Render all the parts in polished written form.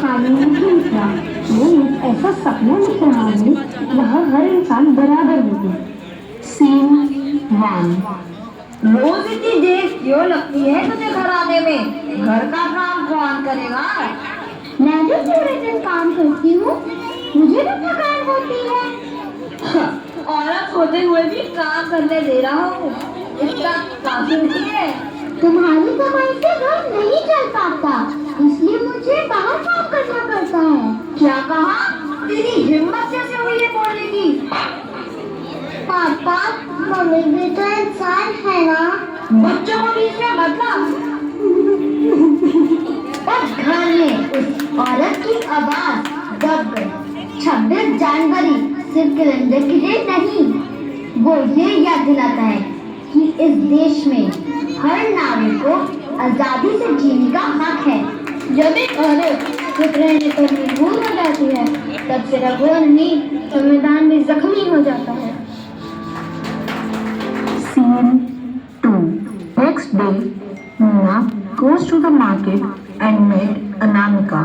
कानून की क्या, वो एक ऐसा सपना लिख रहा है जहाँ हर इंसान बराबर होते हैं। सीन 1। रोज इतनी देर क्यों लगती है तुझे घर आने में? घर का काम कौन करेगा? मैं भी पूरे दिन काम करती हूँ, मुझे भी थकान होती है। औरत होते हुए भी काम करने दे रहा हूँ, इसका काफी नहीं है। तुम्हारी कमाई से घर नहीं चल पाता, इसलिए मुझे बाहर काम करना पड़ता है। क्या कहा? तेरी हिम्मत कैसे हुई है बोलने की? पापा, मम्मी भी तो इंसान है ना। बच्चों को बीच में मतलब। उस घर में उस औरत की आवाज दब गई। 26 जनवरी सिर्फ कैलेंडर के लिए नहीं, वो ये याद दिलाता है कि इस देश में हर नागरिक को आजादी से जीने का हक है। जब एक औरत चुप रहने पर मजबूर हो जाती है, तब सिर्फ वो नहीं, संविधान भी जख्मी हो जाता है। Scene 2. Next day, Meena goes to the market and met Anamika,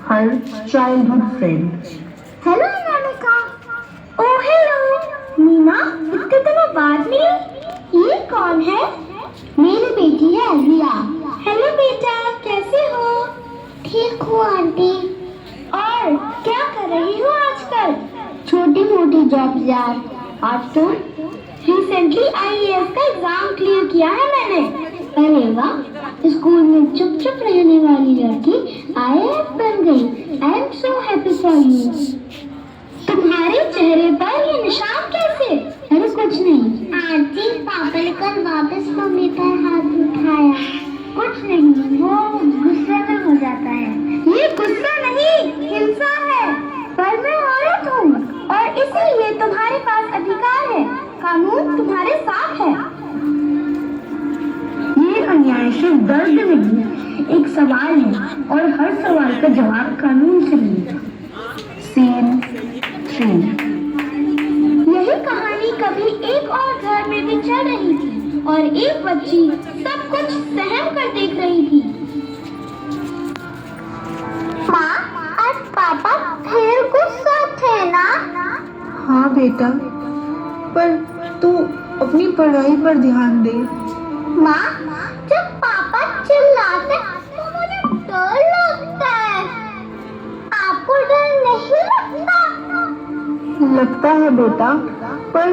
her childhood friend. Hello, Anamika. Oh, hello. Meena, इतने दिनों बाद मिली? ये कौन है? मेरी बेटी है रिया। हेलो बेटा, कैसे हो? ठीक हूँ आंटी। और क्या कर रही हो आजकल? छोटी मोटी जॉब यार। आज तो रिसेंटली IAS का एग्जाम क्लियर किया है मैंने। अरे वाह, स्कूल में चुप चुप रहने वाली लड़की IAS बन गई। I am so happy for you. तुम्हारे चेहरे पर ये निशान कैसे? अरे कुछ नहीं आंटी, पापा ने कल वापस मम्मी पर हाथ उठाया। कुछ नहीं, वो गुस्से में हो जाता है। ये गुस्सा नहीं, हिंसा है। पर मैं औरत हूँ और इसीलिए तुम्हारे पास अधिकार है। कानून तुम्हारे साथ है। ये अन्याय सिर्फ दर्द नहीं, एक सवाल है और हर सवाल का जवाब कानून से मिलेगा। सीन 3। यही कहानी कभी एक और घर में भी चल रही थी और एक बच्ची सब कुछ सहम कर देख रही थी। माँ, आज पापा फिर गुस्सा थे ना? हाँ बेटा, पर तू अपनी पढ़ाई पर ध्यान दे। माँ, जब पापा चिल्लाते तो मुझे डर लगता है। आपको डर नहीं लगता? लगता है बेटा, पर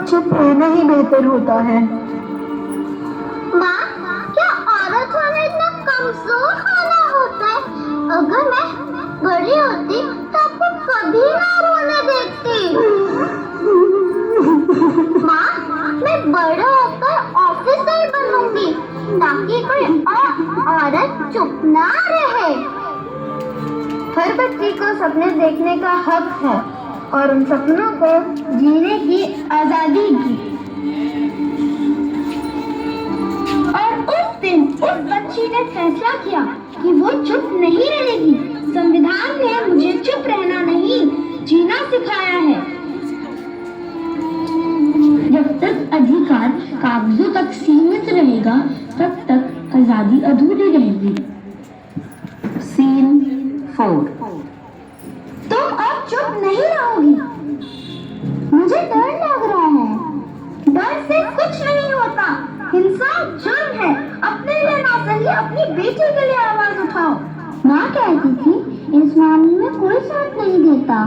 चुप रहना ही बेहतर होता है। माँ, क्या औरत होना इतना कमजोर होना होता है? अगर मैं बड़ी होती तो आपको कभी ना रोने देती। माँ, मैं बड़ा होकर ऑफिसर बनूंगी ताकि कोई औरत चुप ना रहे। हर बच्ची को सपने देखने का हक है और उन सपनों को जीने की आजादी की। और उस दिन उस बच्ची ने फैसला किया कि वो चुप नहीं रहेगी। संविधान ने मुझे चुप रहना नहीं, जीना सिखाया है। जब तक अधिकार कागजों तक सीमित रहेगा, तब तक आजादी अधूरी रहेगी। सीन 4। तुम अब चुप नहीं रहोगी। मुझे डर लग रहा है। डर से कुछ नहीं होता। हिंसा जुर्म है। अपने लिए ना सही, अपनी बेटी के लिए आवाज उठाओ। माँ कहती थी, इस मामले में कोई साथ नहीं देता।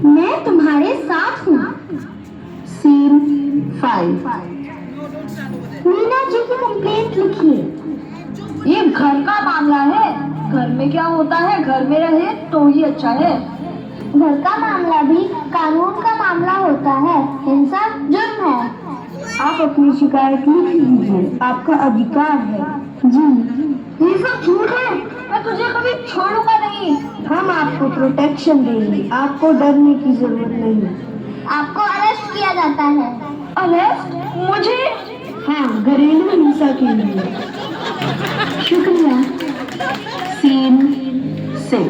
मैं तुम्हारे साथ हूँ। सीन 5। मीना जी की कंप्लेंट लिखिए। ये घर का मामला है, घर में क्या होता है घर में रहे तो ही अच्छा है। घर का मामला भी कानून का मामला होता है। हिंसा जुर्म है। आप अपनी शिकायत लिख लीजिए, आपका अधिकार है। जी, ये सब झूठ है, मैं तुझे कभी छोड़ूंगा नहीं। हम आपको प्रोटेक्शन देंगे, आपको डरने की जरूरत नहीं। आपको अरेस्ट किया जाता है। अरेस्ट? मुझे? हाँ, घरेलू हिंसा के लिए। शुक्रिया। सीन 6।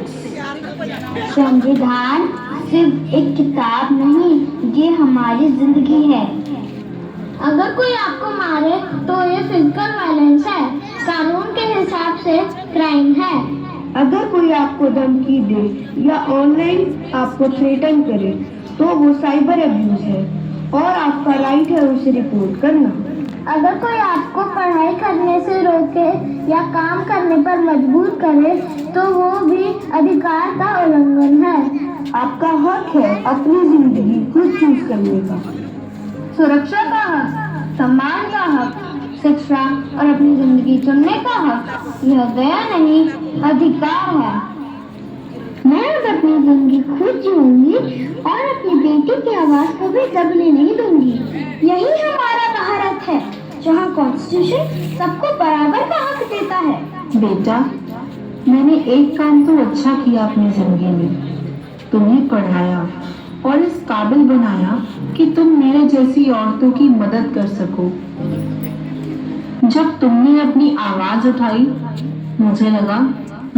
संविधान सिर्फ एक किताब नहीं, ये हमारी जिंदगी है। अगर कोई आपको मारे तो ये फिजिकल वायलेंस है, कानून के हिसाब से क्राइम है। अगर कोई आपको धमकी दे या ऑनलाइन आपको थ्रेटन करे तो वो साइबर अब्यूज है और आपका राइट है उसे रिपोर्ट करना। अगर कोई आपको पढ़ाई करने से रोके या काम करने पर मजबूर करे तो वो भी अधिकार का उल्लंघन है। आपका हक है अपनी जिंदगी खुद चूज करने का। सुरक्षा का हक, सम्मान का हक, शिक्षा और अपनी जिंदगी चुनने का हक यह दया नहीं अधिकार है। मैं अब अपनी जिंदगी खुद जीऊंगी और अपनी बेटी की आवाज को भी दबने नहीं दूंगी। यही हमारा भारत है जहाँ कॉन्स्टिट्यूशन सबको बराबर का हक देता है। बेटा, मैंने एक काम तो अच्छा किया अपनी जिंदगी में, तुम्हें पढ़ाया और इस काबिल बनाया कि तुम मेरे जैसी औरतों की मदद कर सको। जब तुमने अपनी आवाज उठाई, मुझे लगा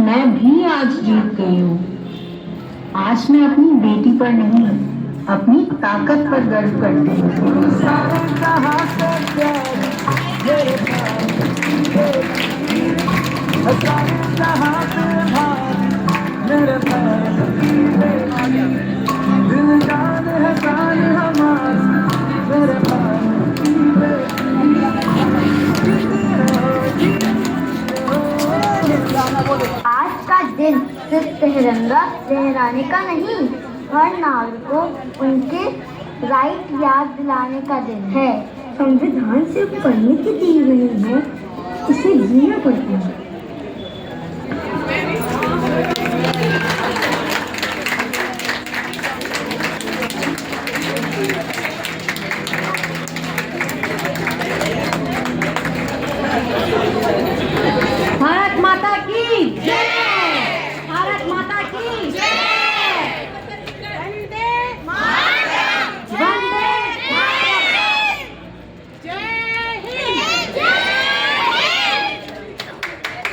मैं भी आज जीत गई हूँ। आज मैं अपनी बेटी पर नहीं, अपनी ताकत पर गर्व करती आज का दिन सिर्फ तिरंगा लहराने का नहीं, हर नागरिक को उनके राइट याद दिलाने का दिन है। संविधान सिर्फ पढ़ने की दी गई है, इसे जीना पड़ता है।